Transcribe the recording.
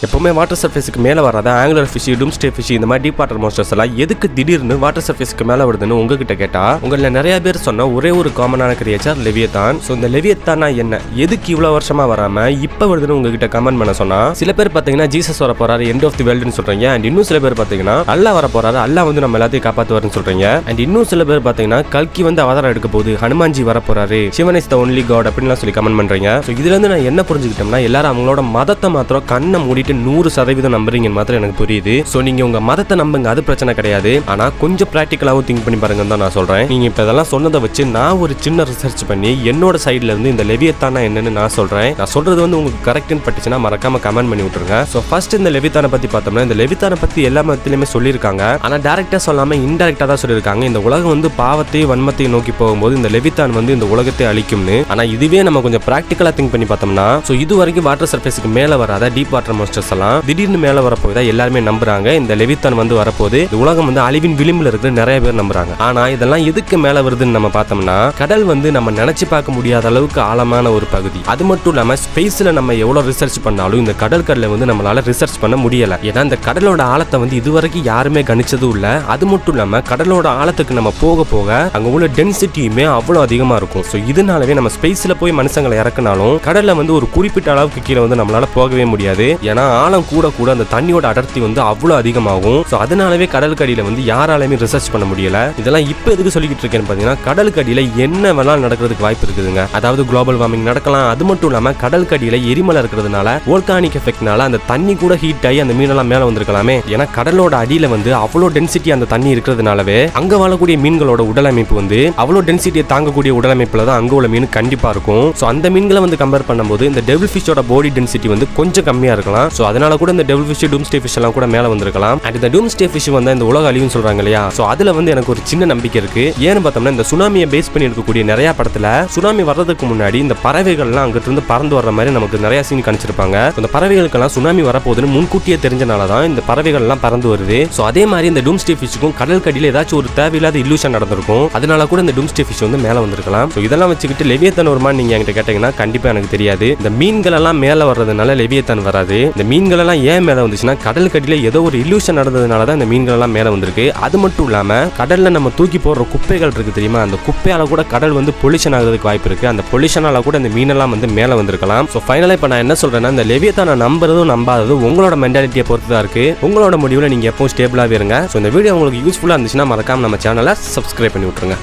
எப்பவுமே வாட்டர் சர்ஃபேஸுக்கு மேலே வராத ஆங்குலர் ஃபிஷ், டூம்ஸ்டே ஃபிஷ், இந்த மாதிரி டீப் வாட்டர் மான்ஸ்டர்ஸ் எல்லாம் எதுக்கு திடீர்னு வாட்டர் சர்ஃபேஸுக்கு மேலே வருதுன்னு உங்ககிட்ட கேட்டா உங்களில் நிறைய பேர் சொன்ன ஒரே ஒரு காமனான கிரியேச்சர் லெவியத்தான். ஸோ இந்த லெவியத்தானா என்ன, எதுக்கு இவ்வளோ வருஷமா வராம இப்போ வருதுன்னு உங்ககிட்ட கமெண்ட் பண்ண சொன்னா, சில பேர் பார்த்தீங்கன்னா ஜீசஸ் வர போறாரு, எண்ட் ஆஃப் தி வேர்ல்டுன்னு சொல்றீங்க. அண்ட் இன்னும் சில பேர் பார்த்தீங்கன்னா அல்லா வர போறாரு, அல்லா வந்து நம்ம எல்லாத்தையும் காப்பாற்றுவாருன்னு சொல்றீங்க. அண்ட் இன்னும் சில பேர் பார்த்தீங்கன்னா கல்கி வந்து அவதாரம் எடுக்க போகுது, ஹனுமான்ஜி வர போறாரு, Sivan is the only god அப்படின்லாம் சொல்லி கமெண்ட் பண்றீங்க. ஸோ இதுல இருந்து நான் என்ன புரிஞ்சுக்கிட்டோம்னா, எல்லாரும் அவங்களோட மதத்தை மாத்திரம் கண்ணை மூடிட்டு 100% நம்புறீங்கன்னு மாத்திரம் எனக்கு புரியுது. சோ நீங்க உங்க மதத்தை நம்புங்க, அது பிரச்சனை கிடையாது. ஆனா கொஞ்சம் பிராக்டிகலாவும் திங்க் பண்ணி பாருங்கன்னு தான் நான் சொல்றேன். நீங்க இப்ப இதெல்லாம் சொன்னதை வச்சு நான் ஒரு சின்ன ரிசர்ச் பண்ணி என்னோட சைட்ல இருந்து இந்த லெவியத்தானா என்னன்னு நான் சொல்றேன். நான் சொல்றது வந்து உங்களுக்கு கரெக்ட்னு பட்டுச்சுன்னா மறக்காம கமெண்ட் பண்ணி விட்டுருங்க. சோ ஃபர்ஸ்ட் இந்த லெவியத்தானை பத்தி பார்த்தோம்னா, இந்த லெவியத்தானை பத்தி எல்லா மதத்திலுமே சொல்லியிருக்காங்க. ஆனா டைரக்டா சொல்லாம இன்டைரக்டா தான் சொல்லியிருக்காங்க. இந்த உலகம் வந்து பாவத்தையும் வன்மத்தையும் நோக்கி போகும்போது இந்த லெவியத்தான் வந்து இந்த உலகத்தை அழிக்கும்னு. ஆனா இதுவே நம்ம கொஞ்சம் பிராக்டிகலா திங்க் பண்ணி பார்த்தோம்னா, சோ இது வரைக்கும் வாட்டர் சர்ஃபேஸுக்கு மேல வராத டீப் வாட்டர் மான்ஸ்டர்ஸ் எல்லாம் திடீர்னு மேல வரப்போதான் எல்லாருமே நம்புறாங்க. இந்த லெவியத்தான் வந்து வரப்போது இந்த உலகம் வந்து அழிவின் விளிம்புல இருக்கு நிறைய பேர் நம்புறாங்க. ஆனா இதெல்லாம் எதுக்கு மேல வருதுன்னு நம்ம பார்த்தோம்னா, கடல் வந்து நம்ம நினைச்சு பார்க்க முடியாத அளவுக்கு ஆழமான ஒரு பகுதி. அது மட்டும் இல்லாம ஸ்பேஸ்ல நம்ம எவ்வளவு ரிசர்ச் பண்ணாலும் இந்த கடற்கரையில வந்து நம்மளால ரிசர்ச் பண்ண முடியல. ஏன்னா இந்த கடலோட ஆழத்தை வந்து இதுவரைக்கும் யாருமே கணிச்சதும் இல்ல. அது மட்டும் இல்லாம கடலோட ஆழத்துக்கு நம்ம போக போக அங்க உள்ள டென்சிட்டியுமே அவ்வளவு அதிகமா இருக்கும். ஸோ இதனாலவே நம்ம ஸ்பேஸ்ல போய் மனுஷங்களை இறக்குனாலும் கடல்ல வந்து ஒரு குறிப்பிட்ட அளவுக்கு கீழே வந்து நம்மளால போகவே முடியாது. ஏன்னா ஆழம் கூட கூட அந்த தண்ணியோட அடர்த்தி வந்து அவ்வளவு அதிகமாகும். ஸோ அதனாலவே கடலுக்கடியில வந்து யாராலையுமே ரிசர்ச் பண்ண முடியல. இதெல்லாம் இப்போ எதுக்கு சொல்லிக்கிட்டு இருக்கேன்னு பாத்தீங்கன்னா, கடலுக்கடியில என்ன வேணாலும் நடக்கிறதுக்கு வாய்ப்பு இருக்குதுங்க. அதாவது குளோபல் வார்மிங் நடக்கலாம். அது மட்டும் இல்லாம கடலுக்கடியில எரிமலை இருக்கிறதுனால வோல்கானிக் எஃபெக்ட்னால அந்த தண்ணி கூட ஹீட் ஆகி அந்த மீனெல்லாம் மேல வந்திருக்கலாமே. ஏன்னா கடலோட அடியில வந்து அவ்வளோ டென்சிட்டி அந்த தண்ணி இருக்கிறதுனாலவே அங்க வாழக்கூடிய மீன்களோட உடலமைப்பு வந்து அவ்வளோ டென்சிட்டியை தாங்கக்கூடிய உடலமைப்புல தான் அங்க உள்ள மீன் கண்டிப்பா இருக்கும். ஸோ அந்த மீன்களை வந்து கம்பேர் பண்ணும்போது இந்த டெவில் ஃபிஷோட பாடி டென்சிட்டி வந்து கொஞ்சம் கம்மியா இருக்கலாம். ஸோ அதனால கூட இந்த டெவில் ஃபிஷ், டூம்ஸ்டே ஃபிஷ் எல்லாம் கூட மேல வந்திருக்கலாம். அண்ட் இந்த டூம்ஸ்டே ஃபிஷ் வந்து இந்த உலக அழிவுன்னு சொல்றாங்க இல்லையா. ஸோ அதுல வந்து எனக்கு ஒரு சின்ன நம்பிக்கை இருக்கு. ஏன்னு பார்த்தோம்னா, இந்த சுனாமியை பேஸ் பண்ணி இருக்கக்கூடிய நிறைய படத்துல சுனாமி வர்றதுக்கு முன்னாடி இந்த பறவைகள்லாம் அங்கிட்டு இருந்து பறந்து வர்ற மாதிரி நமக்கு நிறைய சீன் காணிச்சிருப்பாங்க. இந்த பறவைகளுக்கெல்லாம் சுனாமி வரப்போகுதுன்னு முன்கூட்டியே தெரிஞ்சனால தான் இந்த பறவைகள் எல்லாம் பறந்து வருது. ஸோ அதே மாதிரி இந்த டூம்ஸ்டே ஃபிஷ்க்கும் கடல் கடியில் ஏதாச்சும் ஒரு தேவையில்லாத இல்லூஷன் நடந்திருக்கும். அதனால கூட இந்த டூம்ஸ்டே ஃபிஷ் வந்து மேல வந்திருக்கலாம். ஸோ இதெல்லாம் வச்சுக்கிட்டு லெவியத்தான் வருமா நீங்க என்கிட்ட கேட்டீங்கன்னா கண்டிப்பா எனக்கு தெரியாது. இந்த மீன்கள் எல்லாம் மேல வர்றதுனால லெவியத்தான் வராது. இந்த மீன்கள் எல்லாம் ஏன் மேல வந்துச்சுன்னா, கடல் கடியில ஏதோ ஒரு இல்லூஷன் நடந்ததுனால தான் இந்த மீன்கள் எல்லாம் மேல வந்திருக்கு. அது மட்டும் இல்லாம கடல்ல நம்ம தூக்கி போடுற குப்பைகள் இருக்கு தெரியுமா, அந்த குப்பையால கூட கடல் வந்து பொல்யூஷன் ஆகிறதுக்கு வாய்ப்பு இருக்கு. அந்த பொல்யூஷனால கூட இந்த மீனெல்லாம் வந்து மேல வந்திருக்கலாம். ஸோ ஃபைனலா இப்ப நான் என்ன சொல்றேன்னா, இந்த லெவியத்தானை நம்புறதும் நம்பாததும் உங்களோட மென்டாலிட்டியை பொறுத்து தான் இருக்கு. உங்களோட முடிவுல நீங்க எப்பவும் ஸ்டேபிளாவே இருங்க. ஸோ இந்த வீடியோ உங்களுக்கு யூஸ்ஃபுல்லா இருந்துச்சுன்னா மறக்காம நம்ம சேனலை சப்ஸ்கிரைப் பண்ணி விட்டுருங்க.